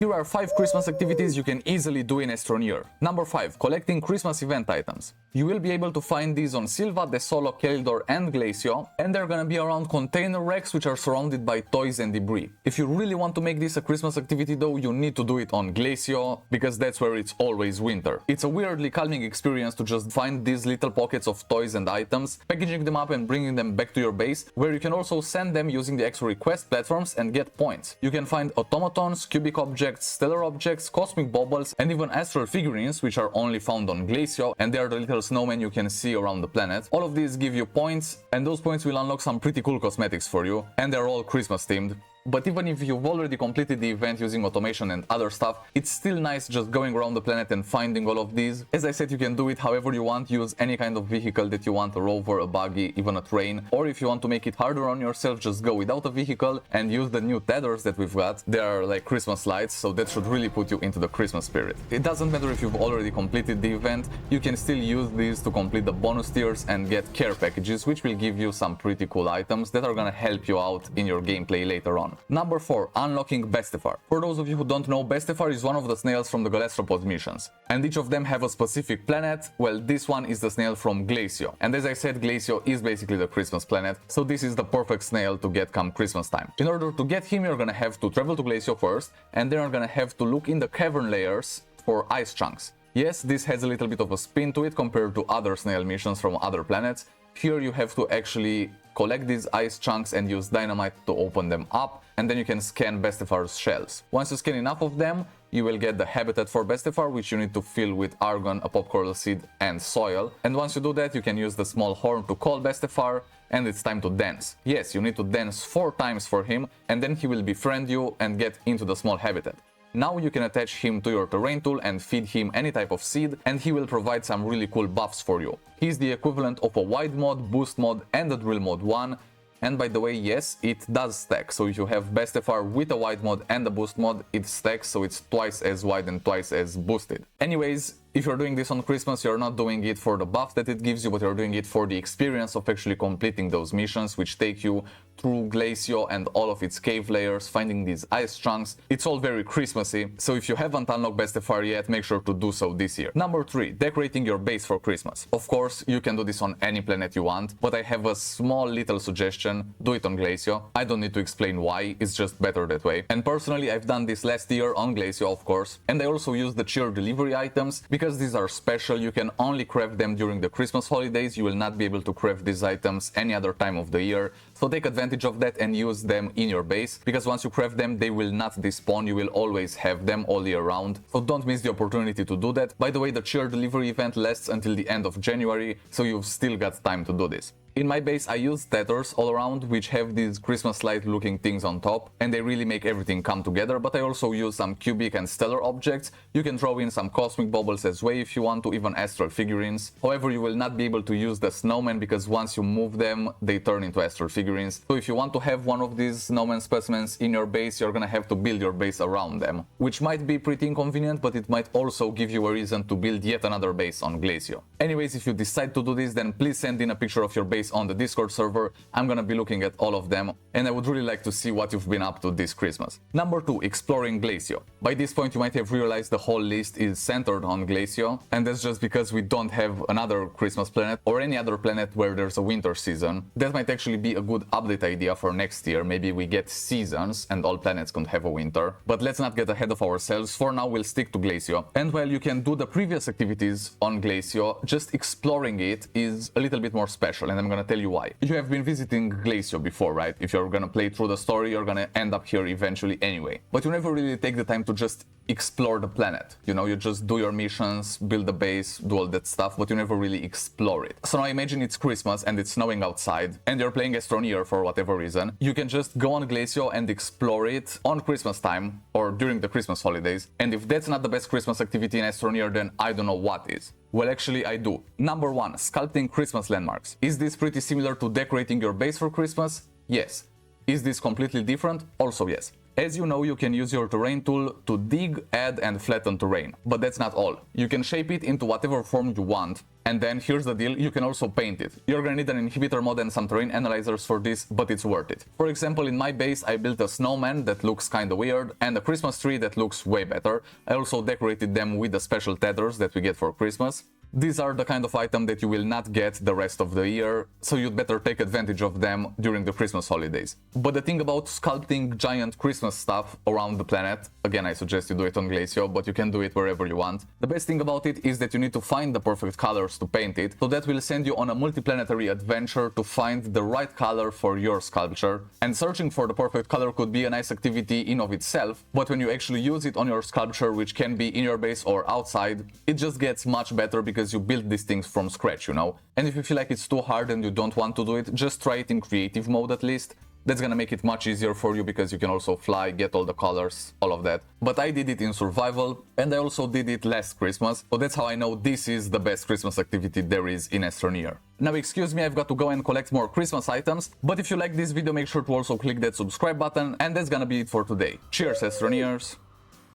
Here are 5 Christmas activities you can easily do in Astroneer. Number 5. Collecting Christmas event items. You will be able to find these on Silva, Desolo, Kelidor and Glacio, and they're gonna be around container racks which are surrounded by toys and debris. If you really want to make this a Christmas activity though, you need to do it on Glacio, because that's where it's always winter. It's a weirdly calming experience to just find these little pockets of toys and items, packaging them up and bringing them back to your base, where you can also send them using the extra request platforms and get points. You can find automatons, cubic objects, stellar objects, cosmic baubles, and even astral figurines, which are only found on Glacio, and they are the little snowmen you can see around the planet. All of these give you points, and those points will unlock some pretty cool cosmetics for you, and they're all Christmas themed. But even if you've already completed the event using automation and other stuff, it's still nice just going around the planet and finding all of these. As I said, you can do it however you want, use any kind of vehicle that you want, a rover, a buggy, even a train. Or if you want to make it harder on yourself, just go without a vehicle and use the new tethers that we've got. They are like Christmas lights, so that should really put you into the Christmas spirit. It doesn't matter if you've already completed the event, you can still use these to complete the bonus tiers and get care packages, which will give you some pretty cool items that are gonna help you out in your gameplay later on. Number 4. Unlocking Bestefar. For those of you who don't know, Bestefar is one of the snails from the Galastropod missions, and each of them have a specific planet. Well, this one is the snail from Glacio, and as I said, Glacio is basically the Christmas planet, so this is the perfect snail to get come Christmas time. In order to get him, you're gonna have to travel to Glacio first, and then you're gonna have to look in the cavern layers for ice chunks. Yes, this has a little bit of a spin to it compared to other snail missions from other planets. Here you have to actually collect these ice chunks and use dynamite to open them up, and then you can scan Bestefar's shells. Once you scan enough of them, you will get the habitat for Bestefar, which you need to fill with argon, a pop coral seed and soil. And once you do that, you can use the small horn to call Bestefar, and it's time to dance. Yes, you need to dance 4 times for him, and then he will befriend you and get into the small habitat. Now you can attach him to your terrain tool and feed him any type of seed, and he will provide some really cool buffs for you. He's the equivalent of a wide mod, boost mod and a drill mod 1. And by the way, yes, it does stack. So if you have Bestefar with a wide mod and a boost mod, it stacks, so it's twice as wide and twice as boosted. Anyways, if you're doing this on Christmas, you're not doing it for the buff that it gives you, but you're doing it for the experience of actually completing those missions, which take you through Glacio and all of its cave layers, finding these ice chunks. It's all very Christmassy, so if you haven't unlocked Bestefar yet, make sure to do so this year. Number 3. Decorating your base for Christmas. Of course, you can do this on any planet you want, but I have a small little suggestion. Do it on Glacio. I don't need to explain why, it's just better that way. And personally, I've done this last year on Glacio, of course, and I also used the cheer delivery items, because these are special. You can only craft them during the Christmas holidays. You will not be able to craft these items any other time of the year, so take advantage of that and use them in your base, because once you craft them, they will not despawn. You will always have them all year round, so don't miss the opportunity to do that. By the way, the cheer delivery event lasts until the end of January, so you've still got time to do this. In my base, I use tethers all around, which have these Christmas light looking things on top, and they really make everything come together, but I also use some cubic and stellar objects. You can throw in some cosmic bubbles as well if you want to, even astral figurines. However, you will not be able to use the snowmen, because once you move them, they turn into astral figurines. So if you want to have one of these snowman specimens in your base, you're gonna have to build your base around them, which might be pretty inconvenient, but it might also give you a reason to build yet another base on Glacio. Anyways, if you decide to do this, then please send in a picture of your base on the Discord server. I'm gonna be looking at all of them, and I would really like to see what you've been up to this Christmas. Number 2. Exploring Glacio. By this point, you might have realized the whole list is centered on Glacio, and that's just because we don't have another Christmas planet or any other planet where there's a winter season. That might actually be a good update idea for next year. Maybe we get seasons and all planets can have a winter. But let's not get ahead of ourselves. For now, we'll stick to Glacio. And while you can do the previous activities on Glacio, just exploring it is a little bit more special, and I'm gonna tell you why. You have been visiting Glacio before, right? If you're gonna play through the story, you're gonna end up here eventually anyway. But you never really take the time to just explore the planet. You know, you just do your missions, build a base, do all that stuff, but you never really explore it. So now imagine it's Christmas and it's snowing outside, and you're playing Astroneer for whatever reason. You can just go on Glacio and explore it on Christmas time or during the Christmas holidays. And if that's not the best Christmas activity in Astroneer, then I don't know what is. Well, actually, I do. Number 1. Sculpting Christmas landmarks. Is this pretty similar to decorating your base for Christmas? Yes. Is this completely different? Also yes. As you know, you can use your terrain tool to dig, add and flatten terrain. But that's not all. You can shape it into whatever form you want. And then here's the deal, you can also paint it. You're gonna need an inhibitor mod and some terrain analyzers for this, but it's worth it. For example, in my base I built a snowman that looks kinda weird and a Christmas tree that looks way better. I also decorated them with the special tethers that we get for Christmas. These are the kind of item that you will not get the rest of the year, so you'd better take advantage of them during the Christmas holidays. But the thing about sculpting giant Christmas stuff around the planet, again I suggest you do it on Glacio, but you can do it wherever you want. The best thing about it is that you need to find the perfect colors to paint it, so that will send you on a multiplanetary adventure to find the right color for your sculpture. And searching for the perfect color could be a nice activity in of itself, but when you actually use it on your sculpture, which can be in your base or outside, it just gets much better because you build these things from scratch, you know? And if you feel like it's too hard and you don't want to do it, just try it in creative mode at least. That's gonna make it much easier for you because you can also fly, get all the colors, all of that. But I did it in survival and I also did it last Christmas, so that's how I know this is the best Christmas activity there is in Astroneer. Now excuse me, I've got to go and collect more Christmas items, but if you like this video make sure to also click that subscribe button, and that's gonna be it for today. Cheers Astroneers!